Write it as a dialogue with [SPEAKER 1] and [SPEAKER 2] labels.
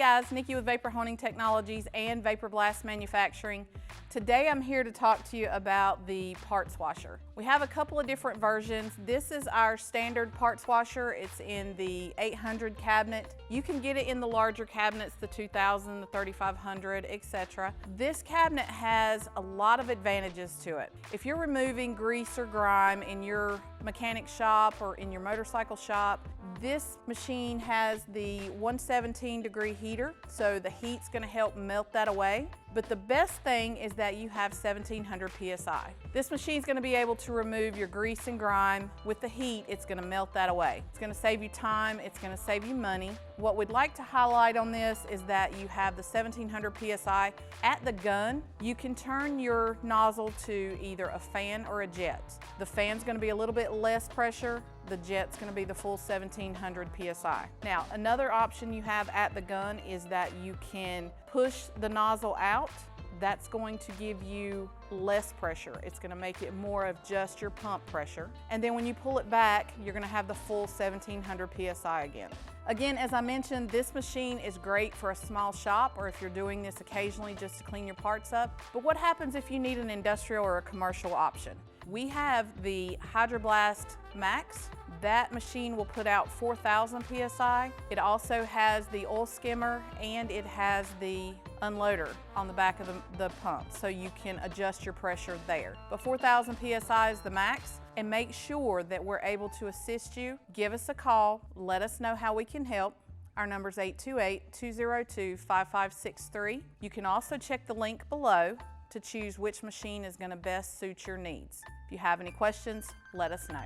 [SPEAKER 1] guys, Nikki with Vapor Honing Technologies and Vapor Blast Manufacturing. Today I'm here to talk to you about the parts washer. We have a couple of different versions. This is our standard parts washer. It's in the 800 cabinet. You can get it in the larger cabinets, the 2000, the 3500, etc. This cabinet has a lot of advantages to it. If you're removing grease or grime in your mechanic shop or in your motorcycle shop, this machine has the 117-degree heater, so the heat's going to help melt that away. But the best thing is that you have 1700 psi. This machine's going to be able to remove your grease and grime. With the heat, it's going to melt that away. It's going to save you time, it's going to save you money. What we'd like to highlight on this is that you have the 1700 psi at the gun. You can turn your nozzle to either a fan or a jet. The fan's going to be a little bit less pressure. The jet's going to be the full 1700 psi. Now, another option you have at the gun is that you can push the nozzle out. That's going to give you less pressure. It's going to make it more of just your pump pressure. And then when you pull it back, you're going to have the full 1700 psi again. Again, as I mentioned, this machine is great for a small shop or if you're doing this occasionally just to clean your parts up. But what happens if you need an industrial or a commercial option? We have the Hydro Blast Max. That machine will put out 4000 psi. It also has the oil skimmer and it has the unloader on the back of the pump, so you can adjust your pressure there. But 4000 psi is the max, and make sure that we're able to assist you. Give us a call, let us know how we can help. Our number is 828-202-5563. You can also check the link below to choose which machine is going to best suit your needs. If you have any questions, let us know.